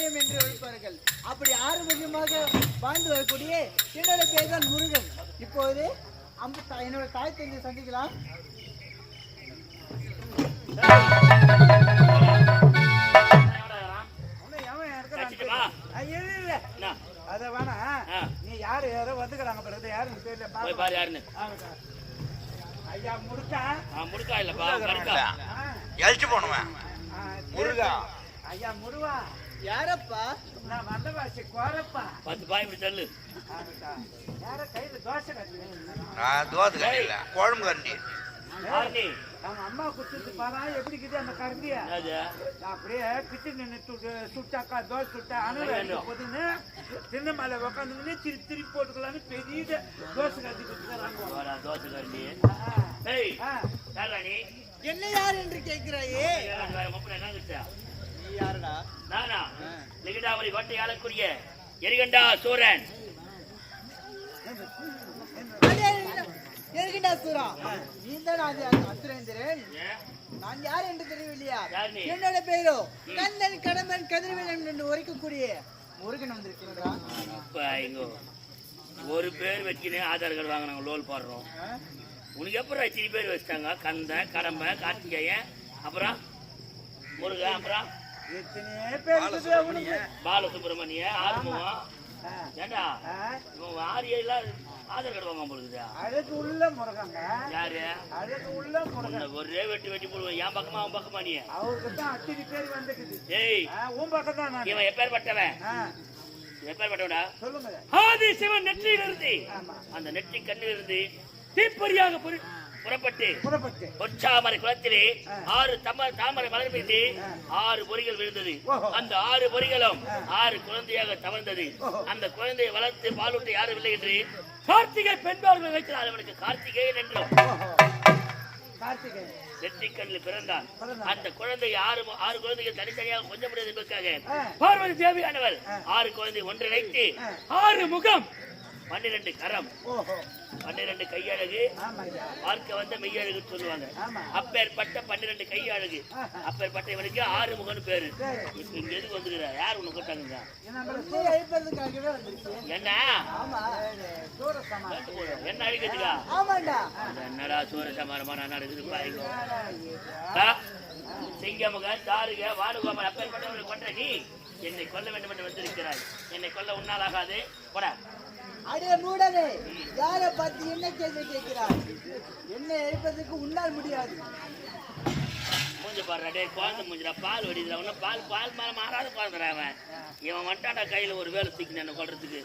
முருகன் என்று அழைப்பார்கள். அப்படி ஆறுமுகமாக வாழ்ந்து வரக்கூடிய என்னோட பேர் தான் முருகன். இப்போது என்னோட தாய் தந்தையை சந்திக்கலாம். அத வேணா நீ யாரு யாரோ வந்துக்கிறாங்க பிறகு யாருன்னு தெரியல. ஐயா முருகா முருகா இல்லப்பா எழுச்சி போனுவேன் முருகா. ஐயா முருகா யாரப்பா? நான் வந்தவாசி கோரப்பா. 10 பாய் இப்படி தள்ளு. யார கையில தோசை கட்டி? தோசை கட்டில குழம்பு கண்டி. அவங்க அம்மா குடுத்து பாரா எப்படி இருக்குது அந்த கரண்டியா? அப்படியே பிச்சு நின்று சுட்டாக்கா தோசை சுட்டா அனுபவம் போதுன்னு சின்ன மலை உக்காந்து திருப்பி போட்டுக்கலான்னு பெரிய தோசை கட்டி கொடுத்துறாங்க. தோசை கண்டி என்ன யார் என்று கேட்கிறாயே? நீ யாருடா? நானா லிகிடாவரி கோட்டை ஆளக்கூடிய எரிகண்டா சூரன். எரிகண்டா சூரா நீ தான் அசுரேந்திரன். நான் யார் என்று தெரியவில்லையா? என்னோட பேரோ கந்தன் கடம்பன் கதிரவேலன் என்று உரைக்கக்கூடிய முருகன் வந்திருக்கிறா. இங்க ஒரு பேர் வச்சுன்னு ஆதார் கார்டு வாங்க நாங்க லோல் போடுறோம். உனக்கு எப்பறம் இத்தனை பேர் வச்சிட்டாங்க? கந்தன் கடம்பை கார்த்திகேயன் அப்புறம் முருகன் அப்புறம் பாலசுப்ரமணிய ஆறுமுகம். ஏண்டா இவன் ஆரியெல்லாம் ஆதார் கார்டு வாங்க போடுதா? அழகு உள்ள முருகங்க. யாரு? அழகு உள்ள முருகன். ஒரே வெட்டி போடுவேன். என் பக்கமா அவன் பக்கமா நீ? அவருக்கு தான் அத்தனை பேர் வந்துக்குது. ஏய் உன் பக்கம் தான். இவன் எப்பேற்பட்டவன்? எப்பேற்பட்டவடா? சொல்லுங்க. ஆதி சிவன் நெற்றியில இருந்து அந்த நெற்றி கண்ணில் இருந்து தீப்பொறியாக புறப்பட்டு பொற்றாமரை குளத்திலே 6 தாமரை மலர் மீது 6 பொறிகள் விழுந்தது. அந்த 6 பொறிகளும் 6 குழந்தையாக தவழ்ந்தது. அந்த குழந்தையை வளர்த்து பாலூட்ட யாரும் இல்லை என்று கார்த்திகை பெண்பார்கள் வைக்கிறார். அவனுக்கு கார்த்திகேயன் என்றும் நெற்றிக்கண்ணில் பிறந்தான். அந்த குழந்தை 6 குழந்தைகள் தனித்தனியாக கொஞ்சம் முடியாது என்பதற்காக பார்வதி தேவியானவர் 6 குழந்தை ஒன்றிணைத்து 6 முகம் 12 கரம் 12 கையழகு பார்க்க வந்த மெய்யழகு சொல்லுவாங்க. அப்பேற்பட்ட 12 கையழகு அப்பேற்பட்ட இவனுக்கு 6 முகன்னு பேரு. இப்ப இங்க எதுக்கு வந்துருக்கா? யார் உன்னை கூட்டாங்க? என்ன என்ன அழிக்கிறதுக்கா? என்னடா சூரசமாரமான நடக்குது பாருங்க. சிங்கமுக தாருக வானுகோமன் அப்பேற்பட்டவனை கொன்ற நீ என்னை கொல்ல வேண்டும் என்று வந்திருக்கிறாய். என்னை கொல்ல உன்னால் ஆகாது. போட அடே மூடனே, யாரை பார்த்து என்ன கேள்வி கேட்கிறார்? என்ன எழுப்பதற்கு உன்னால் முடியாது. மூஞ்ச பாடுறா டே குழந்தை மூஞ்சிடா. பால் வடிதுல ஒன்னும் பால் மேல மாறாத குழந்தைறாவன். இவன் வந்துட்டாடா கையில ஒரு வேலை தூக்கி என்ன கொள்றதுக்கு.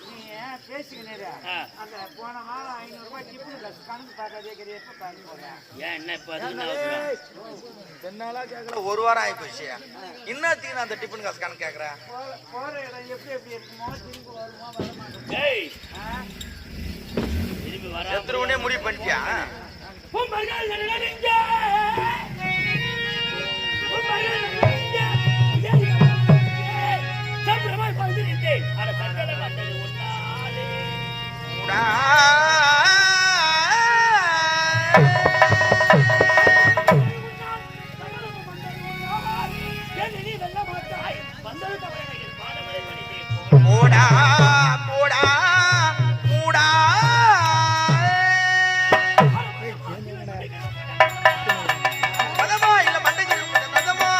ஏன் என்ன இப்ப ஒரு வாரம் ஆகி போச்சு. இன்னத்துக்கு அந்த டிஃபன் காசு கணக்கு கேக்குறேன். திரும்பி வர எத்தனை முடிவு பண்ணிட்டியா? போடா போடா மூடா. பதமா இல்ல மண்டை பதமா.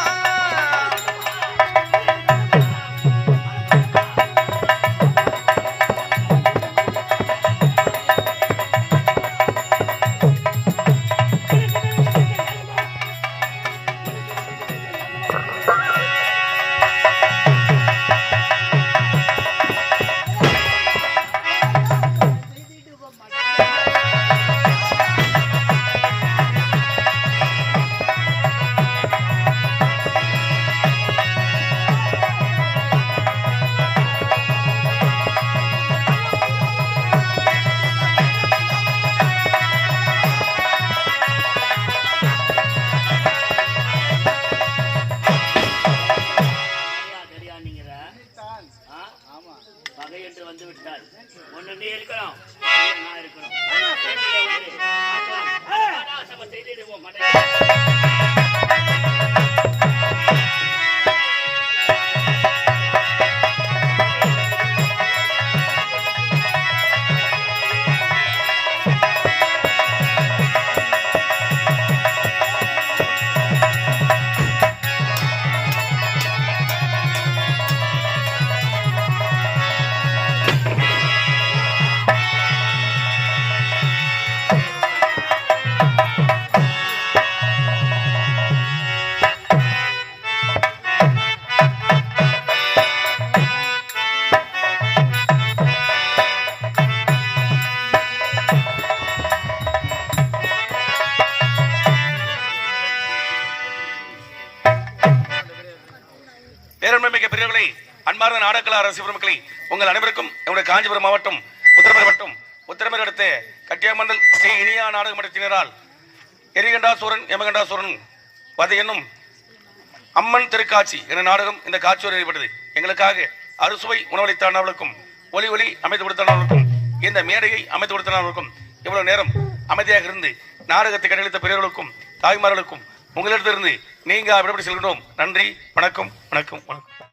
அன்பார்ந்த நாடகலா ரசிகர் பெருமக்களே, உங்கள் அனைவருக்கும் என்னுடைய காஞ்சிபுரம் மாவட்டம் உத்திரமேர் வட்டம் உத்திரமேர் அடுத்த கட்டியாமந்தல் ஸ்ரீ இனியா நாடக மன்றத்தினரால் எரிகண்டாசூரன் யமகண்டாசூரன் வதை என்னும் அம்மன் திருக்காட்சி என நாடகம் இந்த காட்சியோடு ஏற்பட்டது. எங்களுக்காக அறுசுவை உணவளித்த அண்ணாவுக்கும் ஒலி ஒலி அமைத்து கொடுத்த அண்ணாவுக்கும் இந்த மேடையை அமைத்து கொடுத்த அண்ணாவுக்கும் இவ்வளவு நேரம் அமைதியாக இருந்து நாடகத்தை கண்டளித்த பெரியவர்களுக்கும் தாய்மார்களுக்கும் உங்களிடத்திலிருந்து நீங்க விடுபடி செல்கின்றோம். நன்றி, வணக்கம், வணக்கம், வணக்கம்.